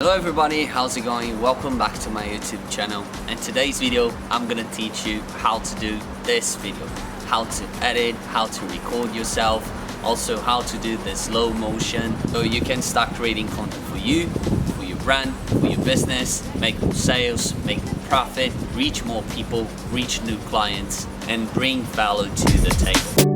Hello everybody, how's it going? Welcome back to my YouTube channel. In today's video, I'm gonna teach you how to do this video. How to edit, how to record yourself, also how to do the slow motion so you can start creating content for you, for your brand, for your business, make more sales, make more profit, reach more people, reach new clients, and bring value to the table.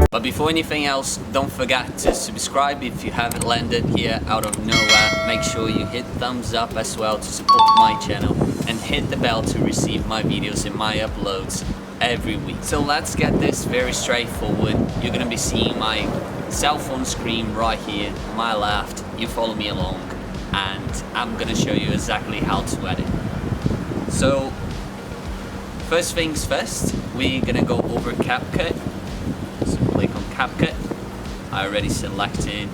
But before anything else, don't forget to subscribe if you haven't landed here out of nowhere. Make sure you hit thumbs up as well to support my channel and hit the bell to receive my videos and my uploads every week. So let's get this very straightforward. You're gonna be seeing my cell phone screen right here on my left. You follow me along and I'm gonna show you exactly how to edit. So first things first, we're gonna go over CapCut. Click on CapCut. I already selected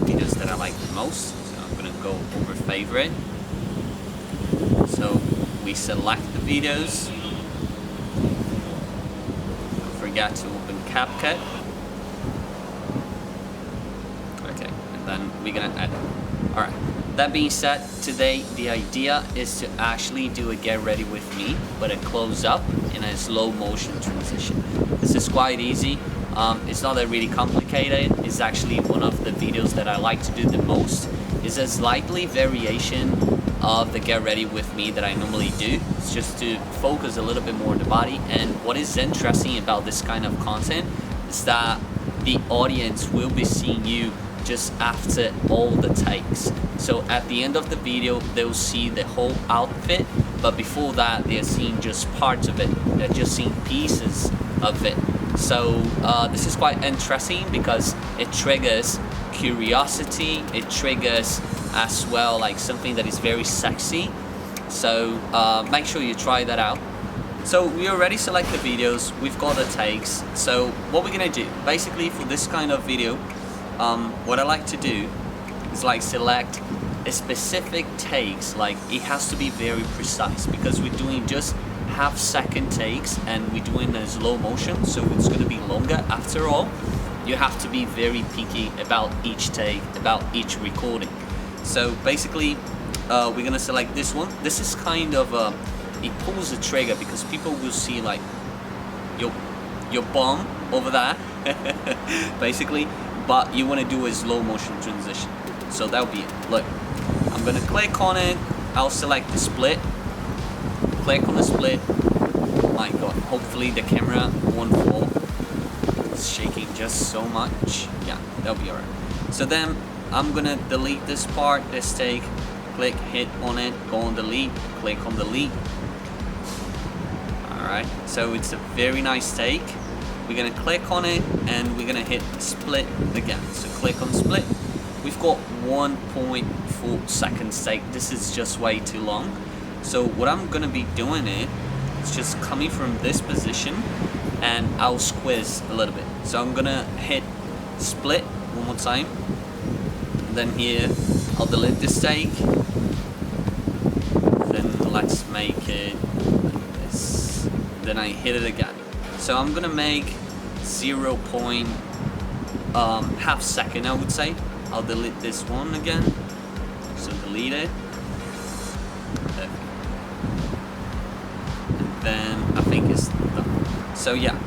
videos that I like the most, so I'm gonna go over favorite. So we select the videos. Don't forget to open CapCut. Okay, and then we're gonna edit. Alright, that being said, today the idea is to actually do a get ready with me, but a close up in a slow motion transition. This is quite easy. It's not that really complicated. It's actually one of the videos that I like to do the most. It's a slightly variation of the get ready with me that I normally do. It's just to focus a little bit more on the body. And what is interesting about this kind of content is that the audience will be seeing you just after all the takes. So at the end of the video, they'll see the whole outfit, but before that, they're seeing just parts of it. They're just seeing pieces of it. So this is quite interesting because it triggers curiosity. It triggers as well like something that is very sexy. So make sure you try that out. So we already select the videos. We've got the takes. So what we're gonna do, basically for this kind of video, what I like to do is like select a specific takes. Like it has to be very precise because we're doing just half-second takes and we're doing a slow motion, so it's going to be longer. After all, you have to be very picky about each take, about each recording. So basically we're going to select this one. This is kind of it pulls the trigger because people will see like your bum over there basically, but you want to do a slow motion transition. So that'll be it. Look, I'm going to click on it. I'll select the split. Click on the split. My god, hopefully the camera won't fall. It's shaking just so much. Yeah, that'll be alright. So then I'm gonna delete this part, this take. Click, hit on it, go on delete, click on delete. Alright, so it's a very nice take. We're gonna click on it and we're gonna hit split again. So click on split. We've got 1.4 seconds take. This is just way too long. So what I'm gonna be doing is just coming from this position and I'll squeeze a little bit. So I'm gonna hit split one more time. And then here I'll delete this take. Then let's make it like this. Then I hit it again. So I'm gonna make 0. Half second, I would say. I'll delete this one again. So delete it. Then I think it's done. So yeah,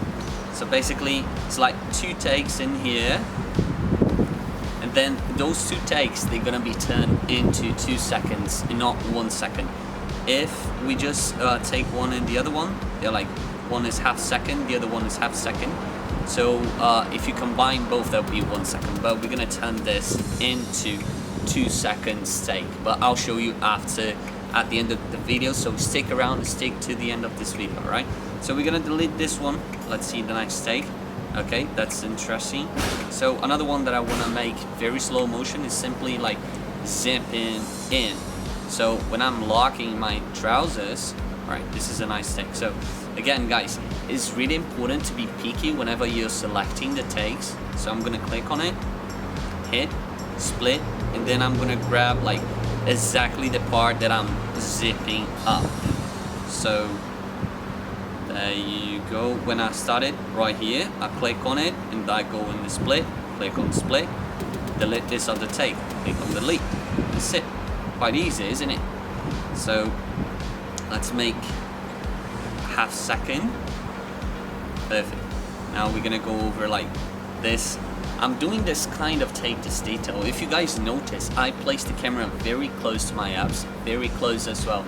so basically it's like 2 takes in here, and then those 2 takes, they're gonna be turned into 2 seconds and not 1 second. If we just take one and the other one, they're like, one is half second, the other one is half second. So if you combine both, that'll be 1 second, but we're gonna turn this into 2 seconds take, but I'll show you after at the end of the video, so stick around and stick to the end of this video. Alright, so we're gonna delete this one. Let's see the next take. Okay, that's interesting. So another one that I want to make very slow motion is simply like zipping in. So when I'm locking my trousers, alright, this is a nice take. So again guys, it's really important to be picky whenever you're selecting the takes. So I'm gonna click on it, hit split, and then I'm gonna grab like exactly the part that I'm zipping up. So then There you go. When I started right here, I click on it and I go in the split, click on split, delete this other take, click on delete. That's it. Quite easy, isn't it? So let's make half second. Perfect. Now we're gonna go over like this. I'm doing this kind of take this detail. If you guys notice, I placed the camera very close to my abs, very close as well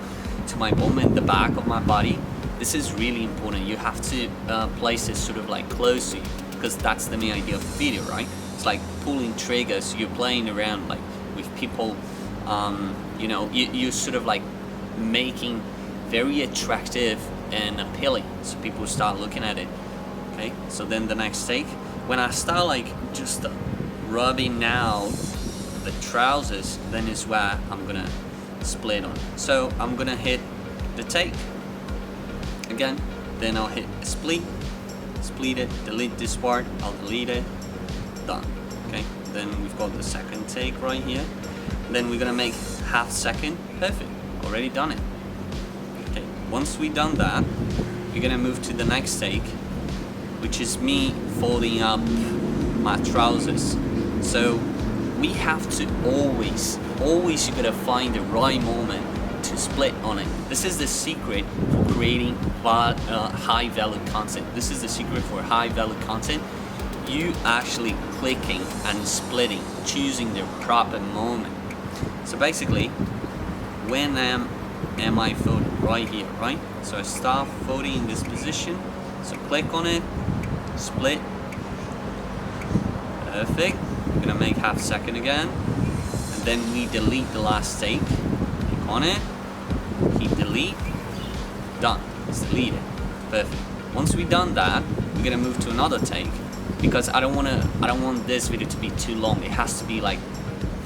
to my bum and the back of my body. This is really important. You have to place it sort of like close to you, because that's the main idea of the video, right? It's like pulling triggers. You're playing around like with people. You know, you're sort of like making very attractive and appealing, so people start looking at it. Okay, so then the next take, when I start like just rubbing out the trousers, then is where I'm gonna split on. So I'm gonna hit the take again, then I'll hit split it, delete this part, I'll delete it, done. Okay, then we've got the second take right here. Then we're gonna make half second. Perfect, already done it. Okay, once we done that, we're gonna move to the next take, which is me folding up my trousers. So we have to always you gotta find the right moment to split on it. This is the secret for creating high value content. This is the secret for high value content. You actually clicking and splitting, choosing the proper moment. So basically, when am I folding? Right here, right? So I start folding in this position. So click on it, split. Perfect. We're gonna make half second again, and then we delete the last take. Click on it, hit delete, done. It's deleted. Perfect. Once we done that, we're gonna move to another take, because I don't want this video to be too long. It has to be like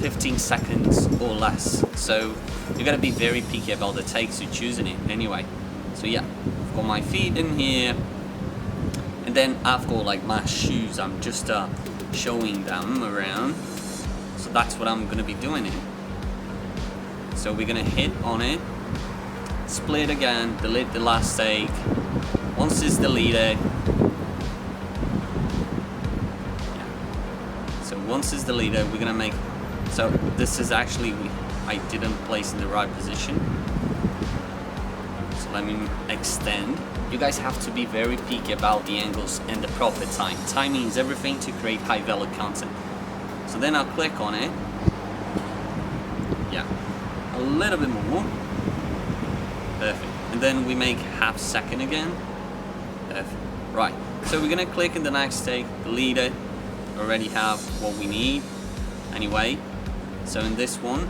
15 seconds or less. So you gotta be very picky about the takes you're choosing it anyway. So yeah, I've got my feet in here, and then I've got like my shoes. I'm just showing them around. So that's what I'm gonna be doing it. So we're gonna hit on it, split again, delete the last take. Once it's deleted, so once it's deleted, we're gonna make, so this is actually, I didn't place in the right position. So let me extend. You guys have to be very picky about the angles and the proper time. Timing is everything to create high value content. So then I'll click on it. Yeah, a little bit more. Perfect. And then we make half second again. Perfect. Right. So we're gonna click in the next take, delete it. Already have what we need anyway. So in this one,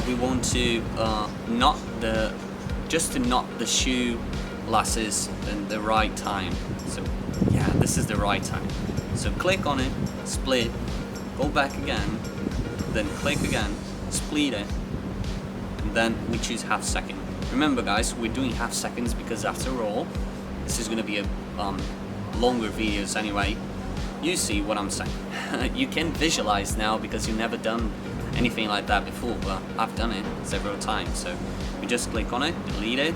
we want to knot the shoe laces in the right time. So yeah, this is the right time. So click on it, split, go back again, then click again, split it, and then we choose half second. Remember guys, we're doing half seconds because after all, this is gonna be a longer videos anyway. You see what I'm saying. You can visualize now because you've never done anything like that before, but I've done it several times. So we just click on it, delete it.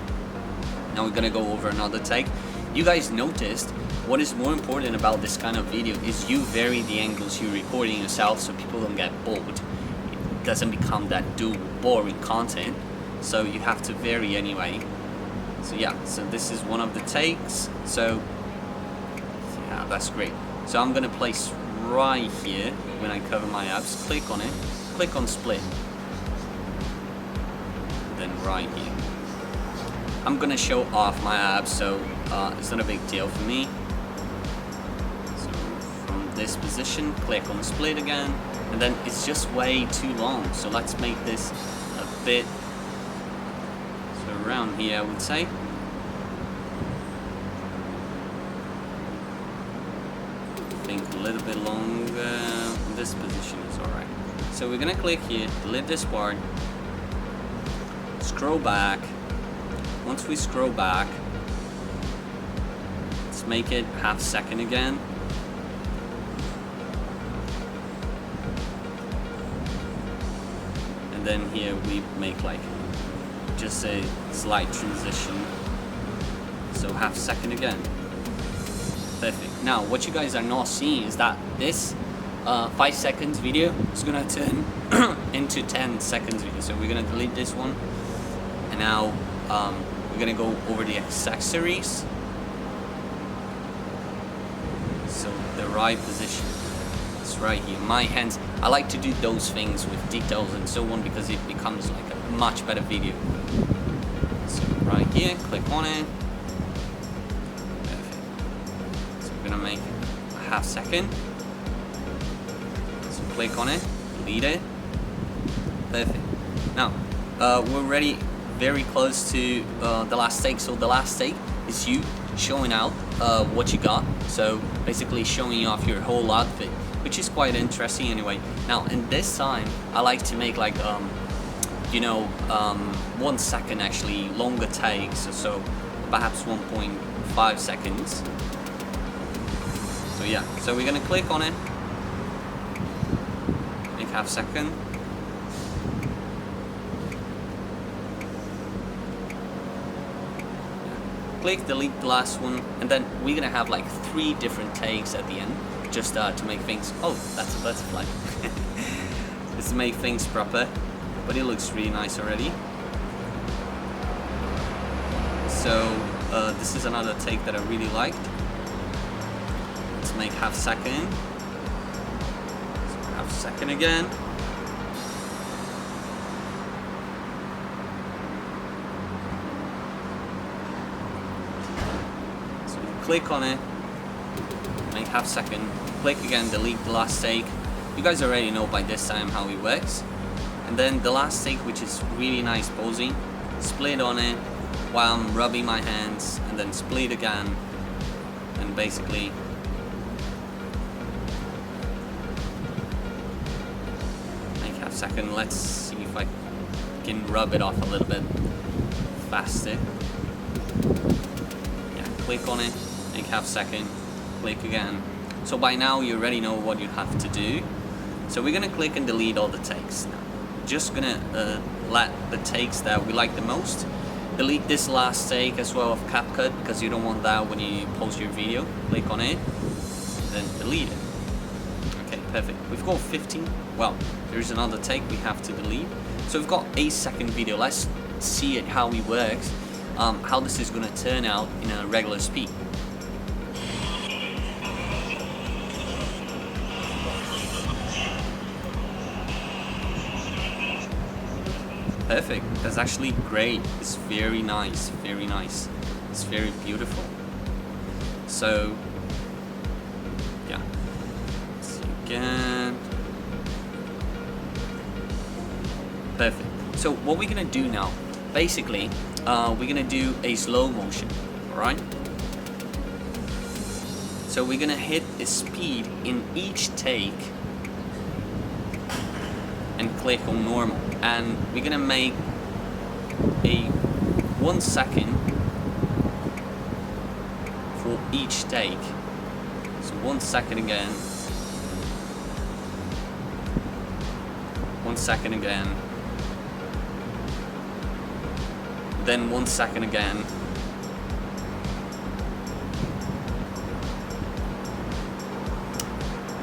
Now we're gonna go over another take. You guys noticed what is more important about this kind of video is you vary the angles you're recording yourself so people don't get bored. It doesn't become that boring content. So you have to vary anyway. So yeah, so this is one of the takes. So yeah, that's great. So I'm gonna place right here when I cover my abs, click on it, click on split, then right here. I'm gonna show off my abs, so it's not a big deal for me. So from this position, click on split again, and then it's just way too long. So let's make this a bit, so around here I would say. I think a little bit longer. This position is alright. So we're gonna click here, delete this part, scroll back. Once we scroll back, let's make it half second again. And then here we make like just a slight transition. So So half second again. Perfect. Now what you guys are not seeing is that this 5 seconds video is gonna turn into 10 seconds video. So we're gonna delete this one, and now we're gonna go over the accessories. So the right position, it's right here. My hands, I like to do those things with details and so on because it becomes like a much better video. So right here, click on it. Perfect. So we're gonna make a half second. So click on it, delete it. Perfect. Now we're already very close to the last take. So the last take is you showing out what you got. So basically showing off your whole outfit, which is quite interesting anyway. Now in this time I like to make like 1 second actually longer takes, so perhaps 1.5 seconds. So yeah, so we're gonna click on it, make half second. Click delete the last one, and then we're gonna have like 3 different takes at the end, just to make things, oh, that's a butterfly. Just to make things proper, but it looks really nice already. So this is another take that I really liked. Let's make half second. So half second again. Click on it, make half second, click again, delete the last take. You guys already know by this time how it works. And then the last take, which is really nice posing, split on it while I'm rubbing my hands, and then split again, and basically make half second. Let's see if I can rub it off a little bit faster. Yeah, click on it, make half second, click again. So by now you already know what you have to do. So we're gonna click and delete all the takes now. Just gonna let the takes that we like the most. Delete this last take as well of capcut, because you don't want that when you post your video. Click on it, then delete it. Okay, perfect. We've got 15. Well, there's another take we have to delete. So we've got a second video. Let's see it, how it works, how this is gonna turn out in a regular speed. Perfect. That's actually great. It's very nice. Very nice. It's very beautiful. So yeah. Let's see again. Perfect. So what we're gonna do now, basically, we're gonna do a slow motion. Alright? So we're gonna hit a speed in each take and click on normal, and we're gonna make a 1 second for each take. So 1 second again, 1 second again, then 1 second again,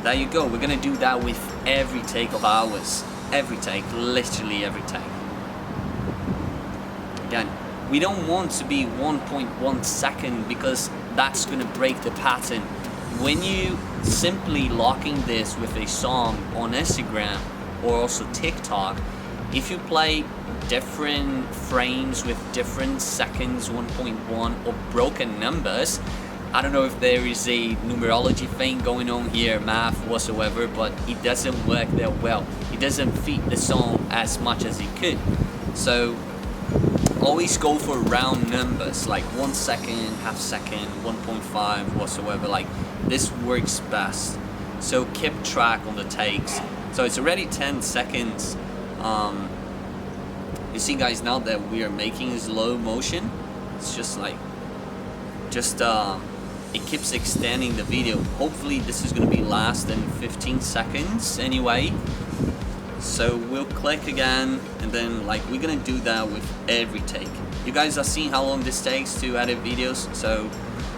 there you go. We're gonna do that with every take of ours. Every take, literally every take. Again, we don't want to be 1.1 second because that's gonna break the pattern. When you simply locking this with a song on Instagram or also TikTok, if you play different frames with different seconds, 1.1 or broken numbers, I don't know if there is a numerology thing going on here, math whatsoever, but it doesn't work that well. It doesn't fit the song as much as it could. So always go for round numbers, like 1 second, half second, 1.5 whatsoever. Like this works best. So keep track on the takes. So it's already 10 seconds. You see guys, now that we are making slow motion, it's just like, it keeps extending the video. Hopefully this is gonna be less than 15 seconds anyway. So we'll click again, and then like we're gonna do that with every take. You guys are seeing how long this takes to edit videos, so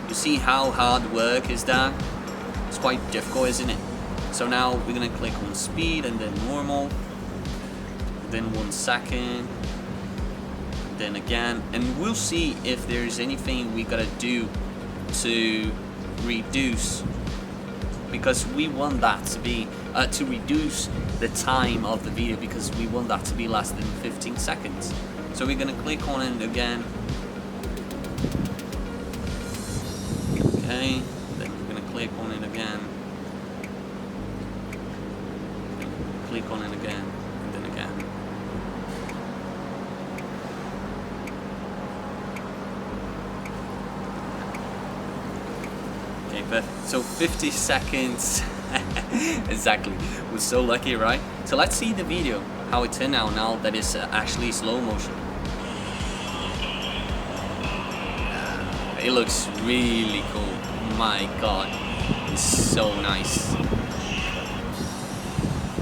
you see how hard work is that. It's quite difficult, isn't it? So now we're gonna click on speed and then normal, then 1 second, then again, and we'll see if there's anything we gotta do to reduce, because we want that to be to reduce the time of the video, because we want that to be less than 15 seconds. So we're gonna click on it again. Okay, then we're gonna click on it again. Click on it again, and then again. Okay, but so 50 seconds. Exactly. We're so lucky, right? So let's see the video, how it turned out now that it's actually slow motion. It looks really cool. My god, it's so nice.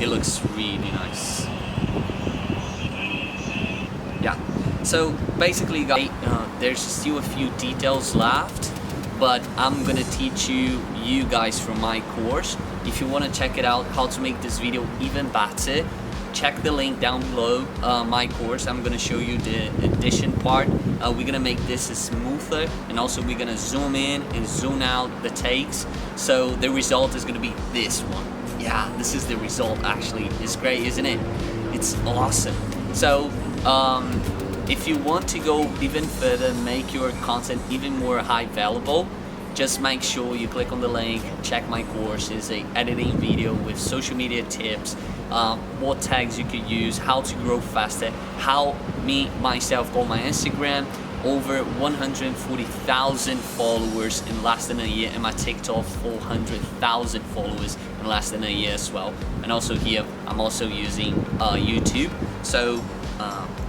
It looks really nice. Yeah. So basically, guys, there's still a few details left, but I'm gonna teach you guys from my course. If you want to check it out, how to make this video even better, check the link down below. My course, I'm gonna show you the edition part. We're gonna make this smoother, and also we're gonna zoom in and zoom out the takes, so the result is gonna be this one. Yeah, this is the result. Actually, it's great, isn't it? It's awesome. So if you want to go even further, make your content even more high valuable, just make sure you click on the link, check my course. It's a editing video with social media tips, what tags you could use, how to grow faster, how me myself got my Instagram over 140,000 followers in less than a year, and my TikTok 400,000 followers in less than a year as well. And also here I'm also using YouTube, so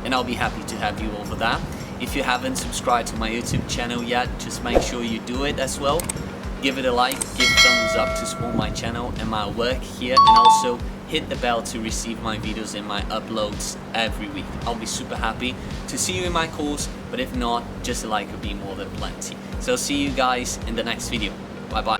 and I'll be happy to have you over that. If you haven't subscribed to my YouTube channel yet, just make sure you do it as well. Give it a like, give thumbs up to support my channel and my work here, and also hit the bell to receive my videos and my uploads every week. I'll be super happy to see you in my course, but if not, just a like would be more than plenty. So see you guys in the next video. Bye bye.